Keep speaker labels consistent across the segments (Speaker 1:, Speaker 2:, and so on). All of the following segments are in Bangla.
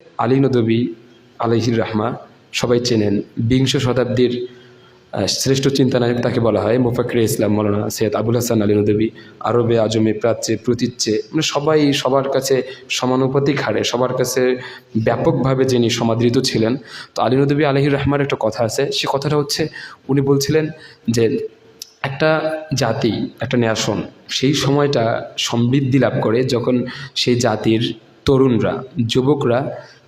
Speaker 1: আলী নদভী আলাইহির রাহমা সবাই চেনেন। বিংশ শতাব্দীর শ্রেষ্ঠ চিন্তানায়ক তাকে বলা হয়। মুফাক্কির ইসলাম মৌলানা সৈয়দ আবুল হাসান আলী নদভী আরবে আজমে প্রাচ্যে প্রতীচ্যে মানে সবাই সবার কাছে সমানুপাতিক হারে সবার কাছে ব্যাপকভাবে যিনি সমাদৃত ছিলেন। তো আলী নদভী আলাইহির রাহমার একটা কথা আছে, সে কথাটা হচ্ছে উনি বলছিলেন যে একটা জাতি, একটা নেশন সেই সময়টা সমৃদ্ধি লাভ করে যখন সেই জাতির তরুণরা, যুবকরা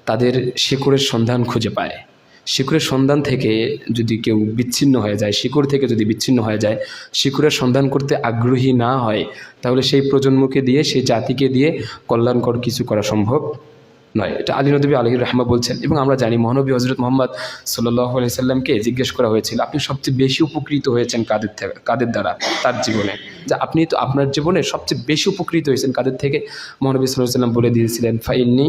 Speaker 1: তাদের শিকড়ের সন্ধান খুঁজে পায়। শিকড়ের সন্ধান থেকে যদি কেউ বিচ্ছিন্ন হয়ে যায়, শিকড় থেকে যদি বিচ্ছিন্ন হয়ে যায়, শিকড়ের সন্ধান করতে আগ্রহী না হয়, তাহলে সেই প্রজন্মকে দিয়ে, সেই জাতিকে দিয়ে কল্যাণকর কিছু করা সম্ভব নয়। এটা আলী নদভী আলাইহির রাহমা বলছেন। এবং আমরা জানি মহানবী হযরত মুহাম্মদ সাল্লাল্লাহু আলাইহি সাল্লামকে জিজ্ঞেস করা হয়েছিল, আপনি সবচেয়ে বেশি উপকৃত হয়েছেন কাদের দ্বারা তার জীবনে, যে আপনি তো আপনার জীবনে সবচেয়ে বেশি উপকৃত হয়েছেন কাদের থেকে? মহানবী সাল্লাল্লাহু আলাইহি সাল্লাম বলে দিয়েছিলেন, ফাইন্নি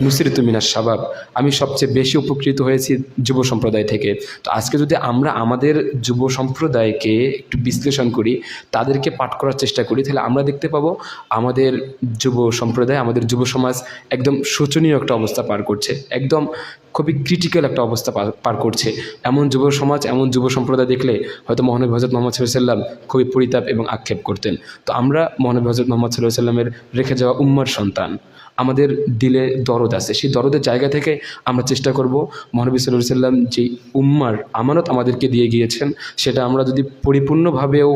Speaker 1: নুসিরতু মিনাশ শাবাব, আমি সবচেয়ে বেশি উপকৃত হয়েছি যুব সম্প্রদায় থেকে। তো আজকে যদি আমরা আমাদের যুব সম্প্রদায়কে একটু বিশ্লেষণ করি, তাদেরকে পাঠ করার চেষ্টা করি, তাহলে আমরা দেখতে পাবো আমাদের যুব সম্প্রদায়, আমাদের যুব সমাজ একদম শোচনীয় একটা অবস্থা পার করছে, একদম খুবই ক্রিটিক্যাল একটা অবস্থা পার করছে। এমন যুব সমাজ, এমন যুব সম্প্রদায় দেখলে হয়তো মহানবী হযরত মুহাম্মদ সাল্লাল্লাহু আলাইহি সাল্লাম খুবই পরিতাপ এবং আক্ষেপ করতেন। তো আমরা মহানবী হযরত মুহাম্মদ সাল্লাল্লাহু আলাইহি সাল্লামের রেখে যাওয়া উম্মার সন্তান, আমাদের দিলে দরদ আছে, সেই দরদের জায়গা থেকে আমরা চেষ্টা করব মহানবী সাল্লাল্লাহু আলাইহি সাল্লাম যেই উম্মার আমানত আমাদেরকে দিয়ে গিয়েছেন, সেটা আমরা যদি পরিপূর্ণভাবেও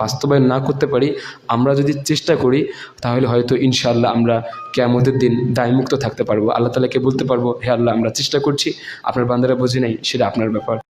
Speaker 1: বাস্তবায়ন না করতে পারি, আমরা যদি চেষ্টা করি, তাহলে হয়তো ইনশাআল্লাহ আমরা কিয়ামতের দিন দায়মুক্ত থাকতে পারবো। আল্লাহ তাআলাকে বলতে পারবো, হে আল্লাহ, আমরা চেষ্টা করছি, আপনার বান্দারা বোঝে নাই, সেটা আপনার ব্যাপার।